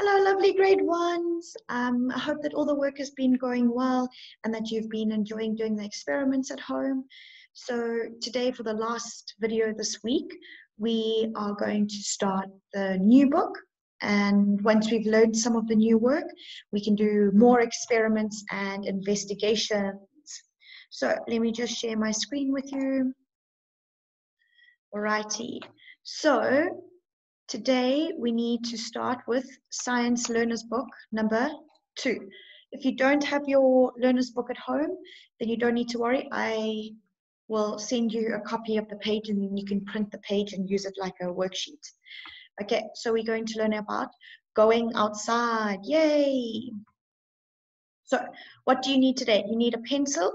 Hello, lovely grade ones. I hope that all the work has been going well and that you've been enjoying doing the experiments at home. So today, for the last video this week, we are going to start the new book. And once we've learned some of the new work, we can do more experiments and investigations. So let me just share my screen with you. Alrighty. So today, we need to start with Science Learner's Book number 2. If you don't have your learner's book at home, then you don't need to worry. I will send you a copy of the page and you can print the page and use it like a worksheet. Okay, so we're going to learn about going outside. Yay! So what do you need today? You need a pencil.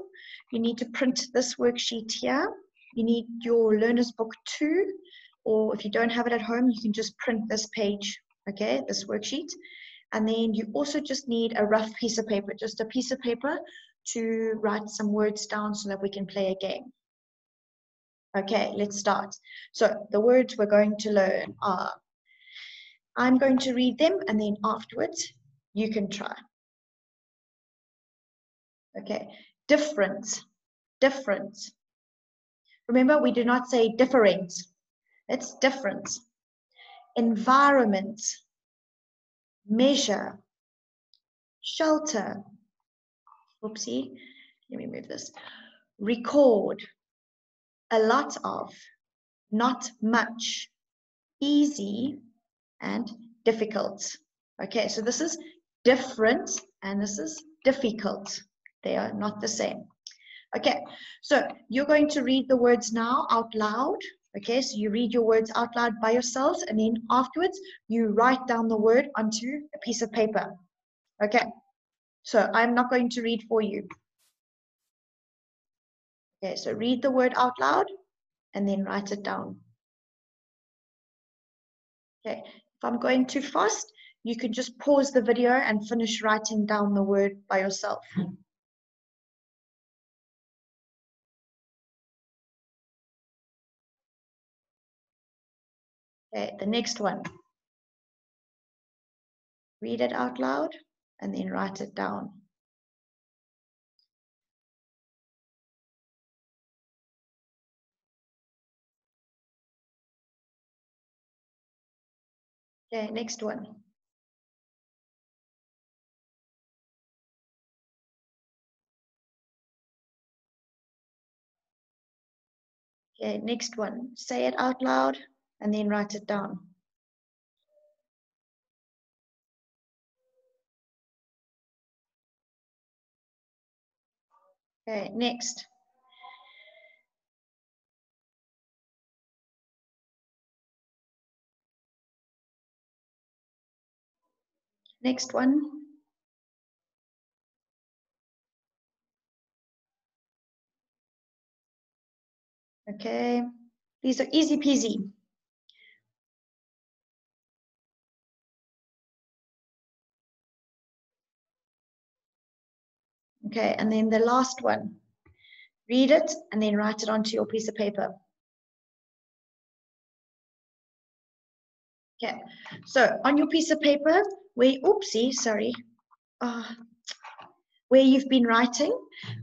You need to print this worksheet here. You need your learner's book 2. Or if you don't have it at home, you can just print this page, okay, this worksheet. And then you also just need a rough piece of paper, just a piece of paper to write some words down so that we can play a game. Okay, let's start. So the words we're going to learn are, I'm going to read them and then afterwards you can try. Okay, different, different. Remember, we do not say different. It's different. Environment, measure, shelter, oopsie, let me move this, record, a lot of, not much, easy, and difficult. Okay, so this is different and this is difficult. They are not the same. Okay, so you're going to read the words now out loud. Okay, so you read your words out loud by yourselves and then afterwards you write down the word onto a piece of paper. Okay, so I'm not going to read for you. Okay, so read the word out loud and then write it down. Okay, if I'm going too fast, you can just pause the video and finish writing down the word by yourself. Okay, the next one. Read it out loud and then write it down. Okay, next one. Okay, next one. Say it out loud and then write it down. Okay, next. Next one. Okay, these are easy peasy. Okay, and then the last one. Read it and then write it onto your piece of paper. Okay, so on your piece of paper, where you've been writing,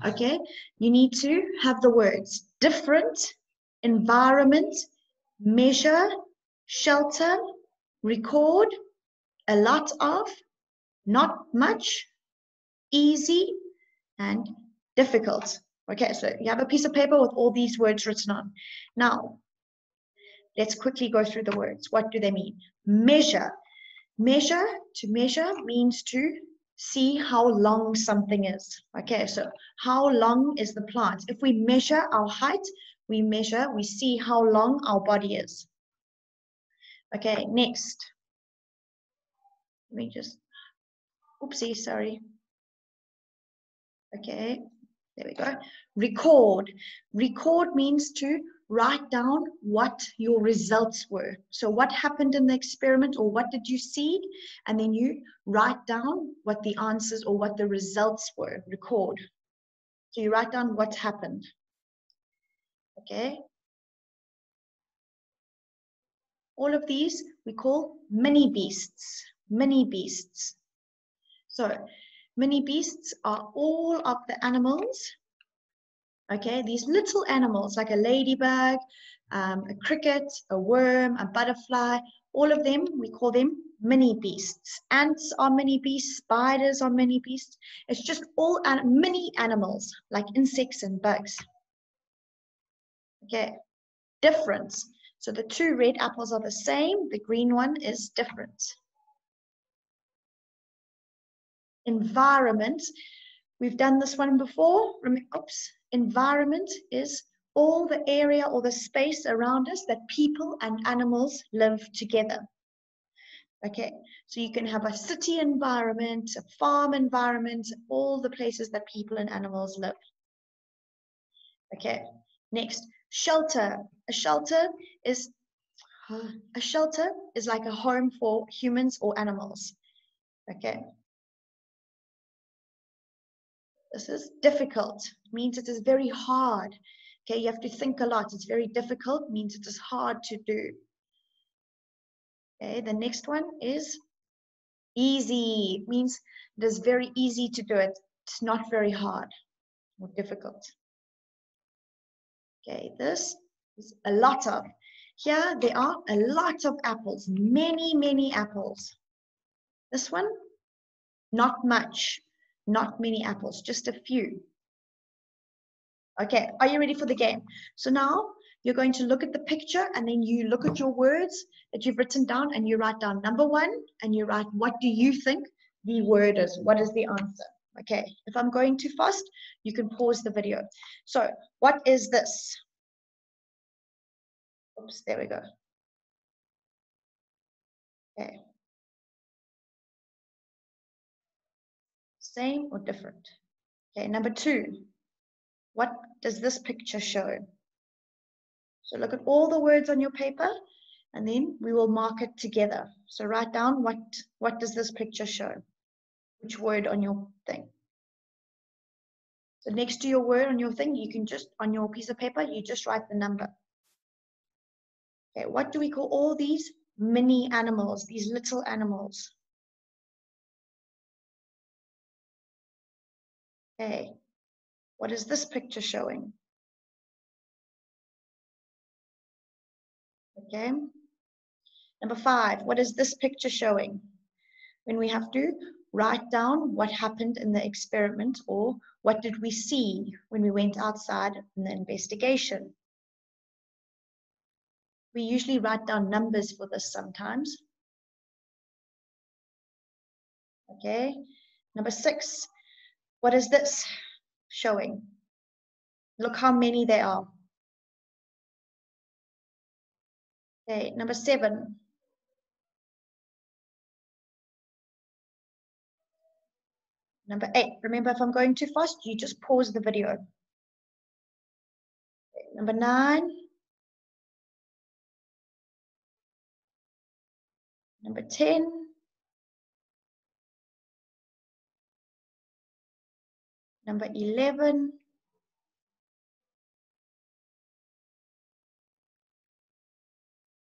okay, you need to have the words different, environment, measure, shelter, record, a lot of, not much, easy, and difficult. Okay, so you have a piece of paper with all these words written on. Now, let's quickly go through the words. What do they mean? Measure. Measure, to measure means to see how long something is. Okay, so how long is the plant? If we measure our height, we see how long our body is. Okay, next. Let me just, oopsie, sorry. Okay, there we go. Record. Record means to write down what your results were. So what happened in the experiment, or what did you see? And then you write down what the answers or what the results were. Record. So you write down what happened. Okay. All of these we call mini beasts. mini beasts. So mini beasts are all of the animals, okay, these little animals like a ladybug, a cricket, a worm, a butterfly, all of them, we call them mini beasts. Ants are mini beasts, spiders are mini beasts. It's just all mini animals like insects and bugs. Okay, difference. So the two red apples are the same, the green one is different. Environment, we've done this one before. Oops. Environment is all the area or the space around us that people and animals live together. Okay, so you can have a city environment, a farm environment, all the places that people and animals live. Okay, next, shelter. A shelter is like a home for humans or animals. Okay. This is difficult. It means it is very hard. Okay, you have to think a lot. It's very difficult, means it is hard to do. Okay, the next one is easy. It means it is very easy to do it. It's not very hard or difficult. Okay, this is a lot of. Here there are a lot of apples, many, many apples. This one, not much, not many apples, just a few. Okay, are you ready for the game? So now you're going to look at the picture and then you look at your words that you've written down and you write down number one and you write what do you think the word is? What is the answer? Okay, if I'm going too fast, you can pause the video. So what is this? Oops, there we go. Okay. Same or different? Okay, number two, what does this picture show? So look at all the words on your paper and then we will mark it together. So write down what does this picture show? Which word on your thing? So next to your word on your thing, you can just, on your piece of paper, you just write the number. Okay, what do we call all these mini animals, these little animals? Okay, what is this picture showing? Okay. Number five, what is this picture showing? When we have to write down what happened in the experiment or what did we see when we went outside in the investigation. We usually write down numbers for this sometimes. Okay. Number six, what is this showing? Look how many there are. Okay, number seven. Number eight. Remember, if I'm going too fast, you just pause the video. Okay, number nine. Number 10. Number 11.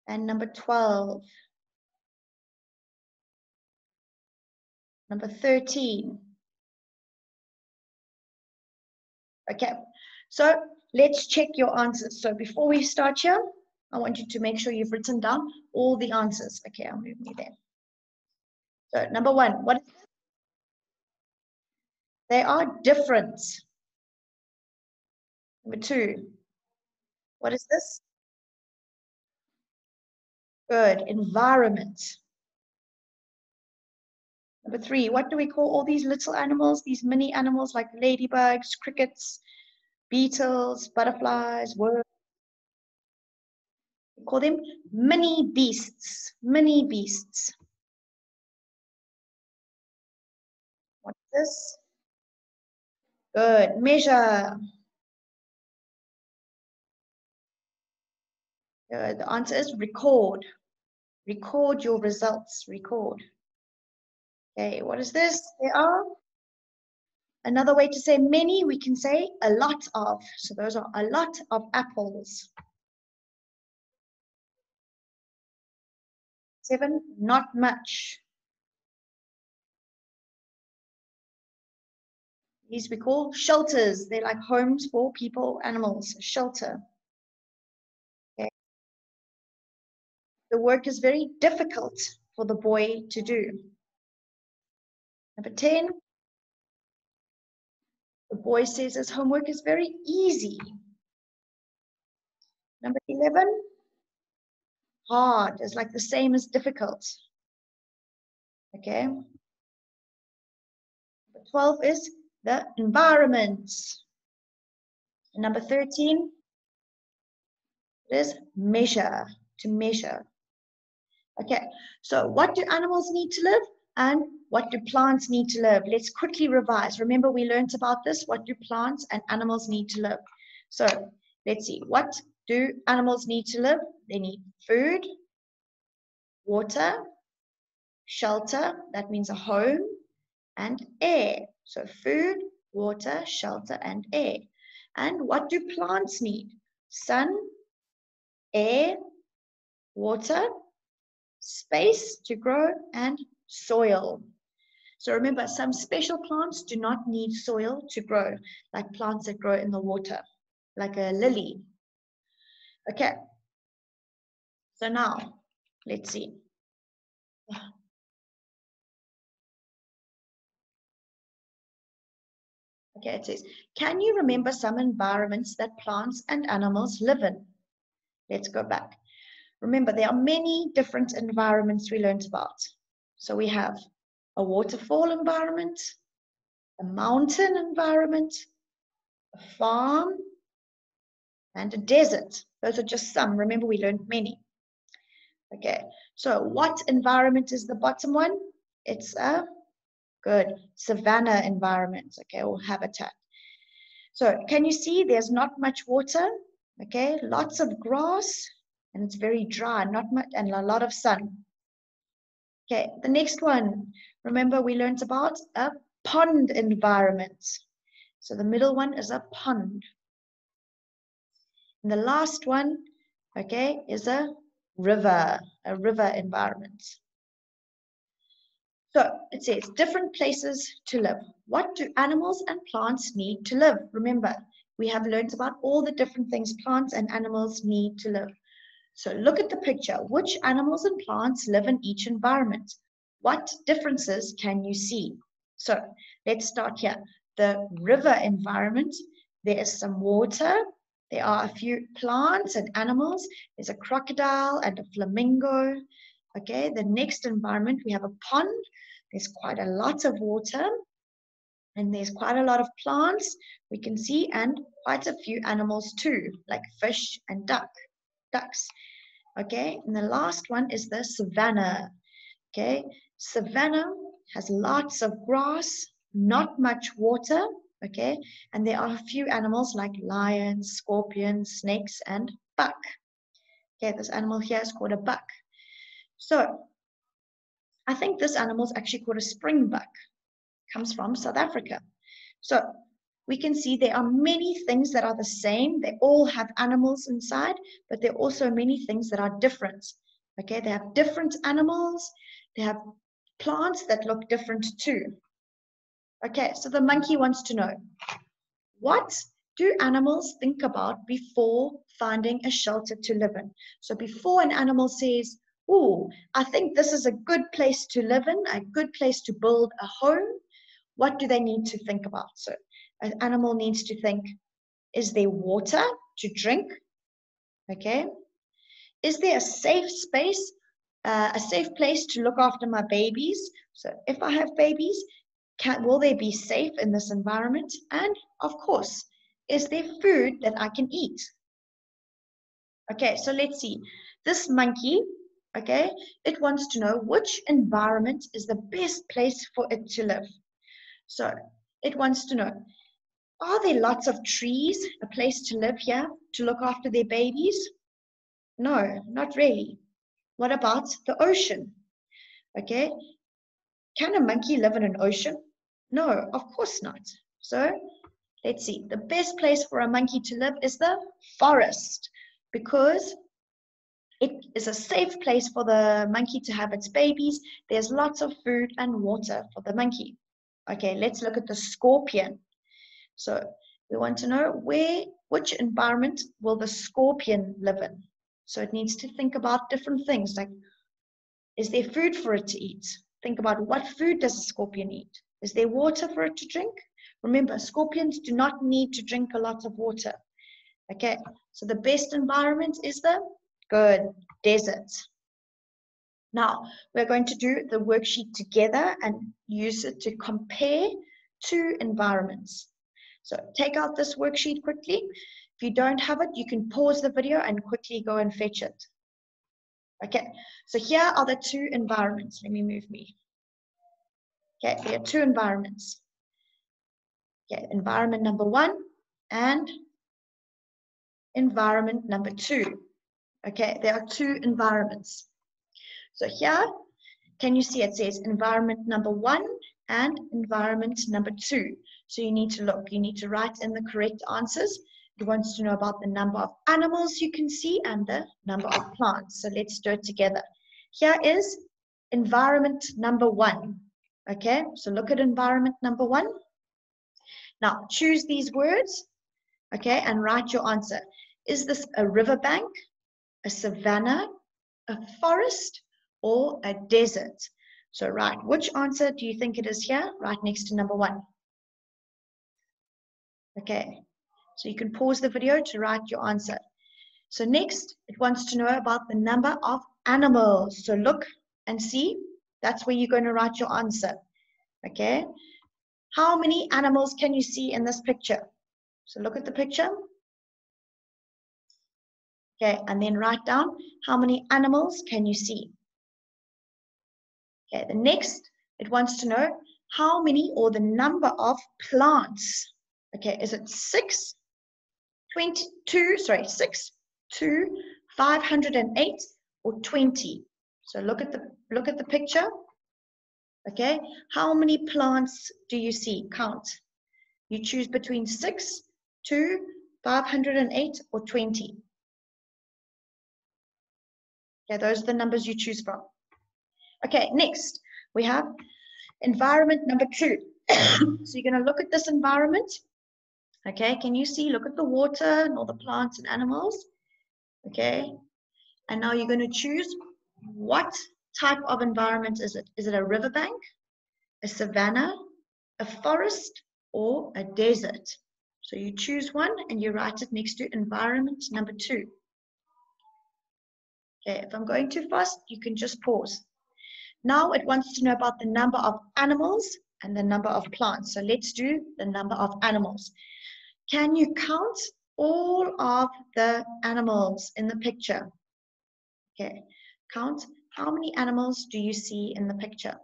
And number 12. Number 13. Okay, so let's check your answers. So before we start here, I want you to make sure you've written down all the answers. Okay, I'll move me there. So number one, what? They are different. Number two, what is this? Good, environment. Number three, what do we call all these little animals, these mini animals like ladybugs, crickets, beetles, butterflies, worms? We call them mini beasts, mini beasts. What is this? Good, measure. The answer is record. Record your results, record. Okay, what is this? There are. Another way to say many, we can say a lot of. So those are a lot of apples. 7, not much. These we call shelters. They're like homes for people, animals, a shelter. Okay. The work is very difficult for the boy to do. Number 10, the boy says his homework is very easy. Number 11, hard is like the same as difficult. Okay. Number 12 is the environment. And number 13 is measure, to measure. Okay, so what do animals need to live and what do plants need to live? Let's quickly revise. Remember, we learned about this. What do plants and animals need to live? So let's see. What do animals need to live? They need food, water, shelter, that means a home, and air. So food, water, shelter, and air. And what do plants need? Sun, air, water, space to grow, and soil. So remember, some special plants do not need soil to grow, like plants that grow in the water, like a lily. Okay, so now let's see. Okay, it says, can you remember some environments that plants and animals live in? Let's go back. Remember, there are many different environments we learned about. So we have a waterfall environment, a mountain environment, a farm, and a desert. Those are just some. Remember, we learned many. Okay, so what environment is the bottom one? It's a good savanna environment, okay, or habitat. So can you see there's not much water, okay, lots of grass, and it's very dry, not much, and a lot of sun. Okay, the next one, remember we learned about a pond environment. So the middle one is a pond. And the last one, okay, is a river environment. So it says different places to live. What do animals and plants need to live? Remember, we have learned about all the different things plants and animals need to live. So look at the picture. Which animals and plants live in each environment? What differences can you see? So let's start here. The river environment, there is some water. There are a few plants and animals. There's a crocodile and a flamingo. Okay, the next environment, we have a pond. There's quite a lot of water. And there's quite a lot of plants we can see, and quite a few animals too, like fish and ducks. Okay, and the last one is the savanna. Okay, savanna has lots of grass, not much water. Okay, and there are a few animals like lions, scorpions, snakes, and buck. Okay, this animal here is called a buck. So I think this animal is actually called a springbuck. Comes from South Africa. So we can see there are many things that are the same. They all have animals inside, but there are also many things that are different. Okay, they have different animals. They have plants that look different too. Okay, so the monkey wants to know, what do animals think about before finding a shelter to live in? So before an animal says, oh, I think this is a good place to live in, a good place to build a home, what do they need to think about? So an animal needs to think, is there water to drink? Okay. Is there a safe space, a safe place to look after my babies? So if I have babies, will they be safe in this environment? And of course, is there food that I can eat? Okay, so let's see. This monkey, okay, it wants to know which environment is the best place for it to live. So it wants to know, are there lots of trees, a place to live here, to look after their babies? No, not really. What about the ocean? Okay, can a monkey live in an ocean? No, of course not. So let's see, the best place for a monkey to live is the forest, because it is a safe place for the monkey to have its babies. There's lots of food and water for the monkey. Okay, let's look at the scorpion. So we want to know which environment will the scorpion live in? So it needs to think about different things like, is there food for it to eat? Think about what food does a scorpion eat? Is there water for it to drink? Remember, scorpions do not need to drink a lot of water. Okay, so the best environment is the good desert. Now, we're going to do the worksheet together and use it to compare two environments. So take out this worksheet quickly. If you don't have it, you can pause the video and quickly go and fetch it. Okay, so here are the two environments. Let me move me. Okay, there are two environments. Okay, environment number 1 and environment number 2. Okay, there are two environments. So here, can you see it says environment number 1 and environment number 2. So you need to look, you need to write in the correct answers. It wants to know about the number of animals you can see and the number of plants. So let's do it together. Here is environment number 1. Okay, so look at environment number 1. Now choose these words, okay, and write your answer. Is this a riverbank, a savanna, a forest, or a desert? So write, which answer do you think it is here? Right next to number 1. Okay, so you can pause the video to write your answer. So next, it wants to know about the number of animals. So look and see, that's where you're going to write your answer. Okay, how many animals can you see in this picture? So look at the picture. Okay, and then write down how many animals can you see. Okay, the next, it wants to know how many or the number of plants. Okay, is it 6, 2, 508, or 20? So look at the picture. Okay, how many plants do you see? Count. You choose between 6, 2, 508, or 20. Okay, those are the numbers you choose from. Okay, next we have environment number 2. So you're going to look at this environment. Okay, can you see? Look at the water and all the plants and animals. Okay, and now you're going to choose what type of environment is it? Is it a riverbank, a savanna, a forest, or a desert? So you choose one and you write it next to environment number 2. Okay, if I'm going too fast, you can just pause. Now it wants to know about the number of animals and the number of plants. So let's do the number of animals. Can you count all of the animals in the picture? Okay, count how many animals do you see in the picture?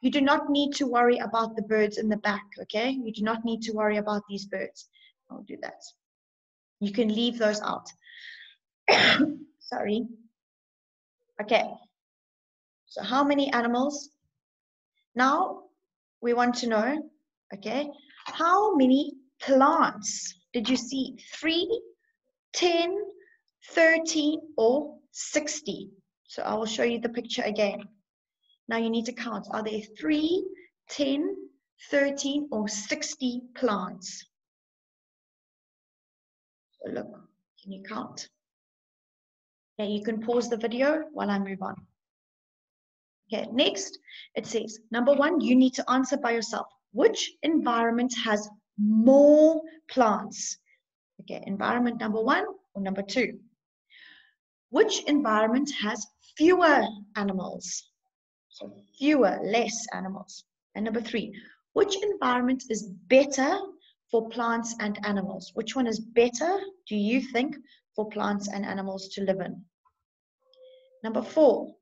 You do not need to worry about the birds in the back, okay? You do not need to worry about these birds. I'll do that. You can leave those out. Sorry. Okay. So how many animals? Now we want to know, okay, how many plants did you see? 3, 10, 13, or 60? So I will show you the picture again. Now you need to count. Are there 3, 10, 13, or 60 plants? So look, can you count? Okay, you can pause the video while I move on. Okay, next it says, number 1, you need to answer by yourself. Which environment has more plants? Okay, environment number 1 or number 2? Which environment has fewer animals? So fewer, less animals. And number 3, which environment is better for plants and animals? Which one is better, do you think, for plants and animals to live in? Number 4,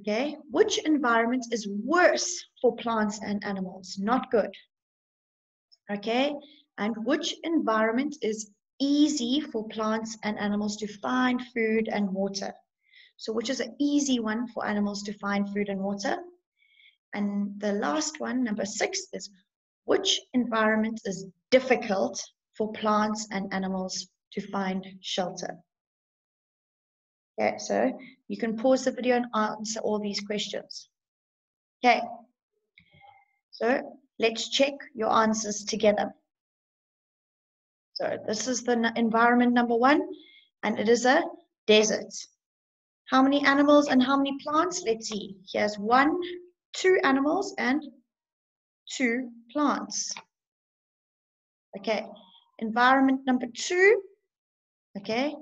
okay, which environment is worse for plants and animals? Not good. Okay, and which environment is easy for plants and animals to find food and water? So which is an easy one for animals to find food and water? And the last one, number 6, is which environment is difficult for plants and animals to find shelter? Okay, so you can pause the video and answer all these questions. Okay, so Let's check your answers together. So this is the environment number 1, and it is a desert. How many animals and how many plants? Let's see. Here's 1, 2 animals and 2 plants. Okay, environment number 2. Okay,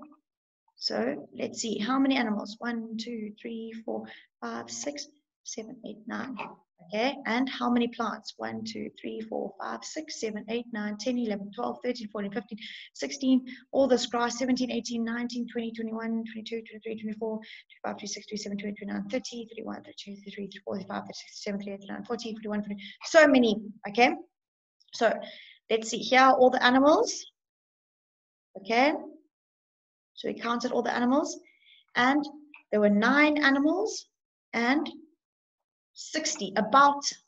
so let's see. How many animals? 1, 2, 3, 4, 5, 6, 7, 8, 9. Okay, and how many plants? 1, 2, 3, 4, 5, 6, 7, 8, 9, 10, 11, 12, 13, 14, 15, 16, all this grass, 17, 18, 19, 20, 21, 22, 23, 24, 25, 26, 27, 28, 29, 30, 31, 32, 33, 34, 35, 36, 37, 38, 39, 40, 41, 42, so many, okay? So let's see, here are all the animals, okay? So we counted all the animals, and there were 9 animals and 60,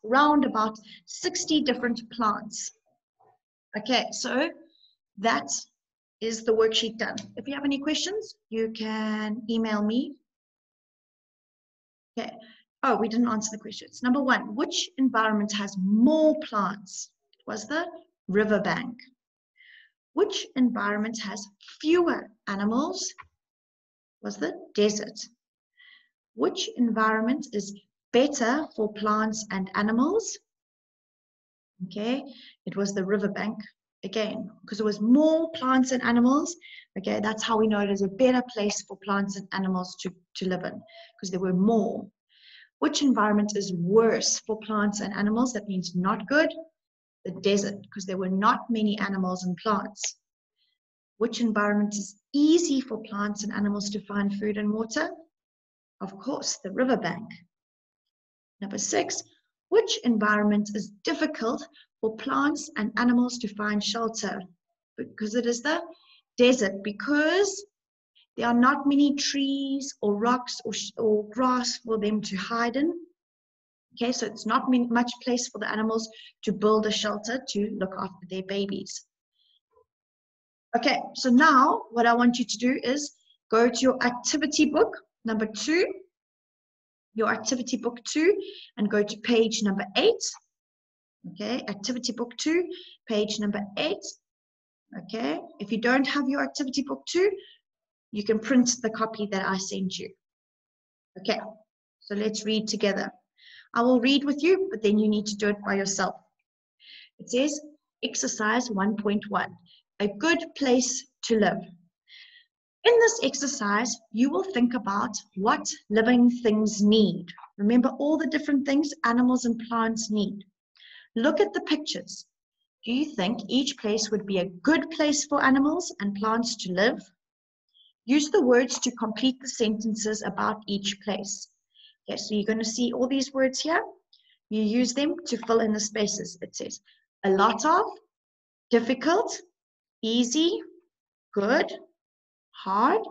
round about 60 different plants. Okay, so that is the worksheet done. If you have any questions, you can email me. Okay. Oh, we didn't answer the questions. Number 1, which environment has more plants? It was the riverbank. Which environment has fewer animals? It was the desert. Which environment is better for plants and animals? Okay, it was the riverbank again, because there was more plants and animals. Okay, that's how we know it is a better place for plants and animals to live in, because there were more. Which environment is worse for plants and animals? That means not good. The desert, because there were not many animals and plants. Which environment is easy for plants and animals to find food and water? Of course, the riverbank. Number 6, which environment is difficult for plants and animals to find shelter? Because it is the desert, because there are not many trees or rocks or grass for them to hide in. Okay, so it's not much place for the animals to build a shelter to look after their babies. Okay, so now what I want you to do is go to your activity book, number 2, your activity book 2, and go to page number 8. Okay, activity book 2, page number 8. Okay, if you don't have your activity book 2, you can print the copy that I sent you. Okay, so let's read together. I will read with you, but then you need to do it by yourself. It says, exercise 1.1, a good place to live. In this exercise, you will think about what living things need. Remember all the different things animals and plants need. Look at the pictures. Do you think each place would be a good place for animals and plants to live? Use the words to complete the sentences about each place. Okay, so you're going to see all these words here. You use them to fill in the spaces. It says a lot of, difficult, easy, good, hard,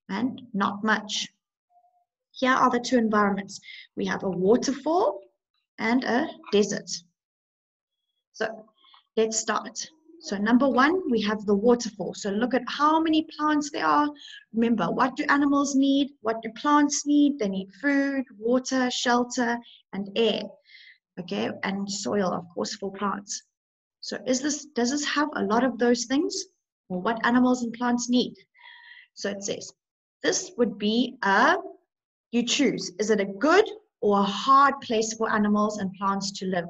and not much. Here are the 2 environments. We have a waterfall and a desert. So let's start. So number 1, we have the waterfall. So look at how many plants there are. Remember, what do animals need? What do plants need? They need food, water, shelter, and air. Okay, and soil, of course, for plants. So does this have a lot of those things? Or what animals and plants need? So it says, this would be you choose. Is it a good or a hard place for animals and plants to live?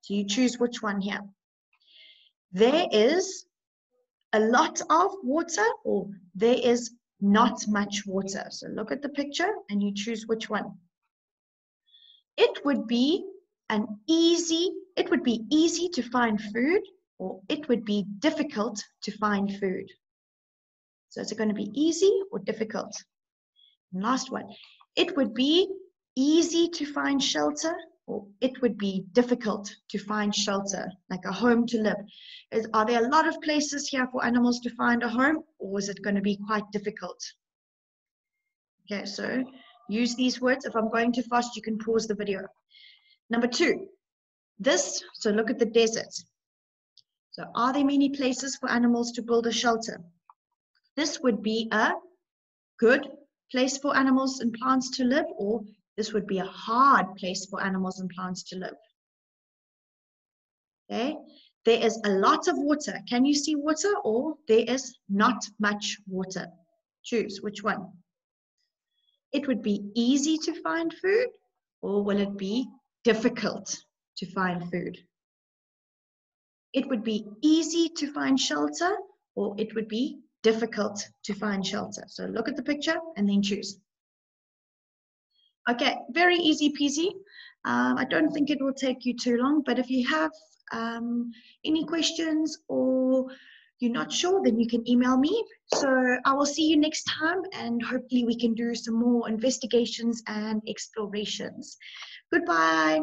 So you choose which one here. There is a lot of water or there is not much water. So look at the picture and you choose which one. It would be easy to find food, or it would be difficult to find food. So is it going to be easy or difficult? And last one, it would be easy to find shelter, or it would be difficult to find shelter, like a home to live. Are there a lot of places here for animals to find a home, or is it going to be quite difficult? Okay, so use these words. If I'm going too fast, you can pause the video. Number 2, so look at the desert. So are there many places for animals to build a shelter? This would be a good place for animals and plants to live, or this would be a hard place for animals and plants to live. Okay, there is a lot of water. Can you see water, or there is not much water? Choose which one. It would be easy to find food, or will it be difficult to find food? It would be easy to find shelter, or it would be difficult to find shelter. So look at the picture and then choose. Okay, very easy peasy. I don't think it will take you too long, but if you have any questions or you're not sure, then you can email me. So I will see you next time, and hopefully we can do some more investigations and explorations. Goodbye.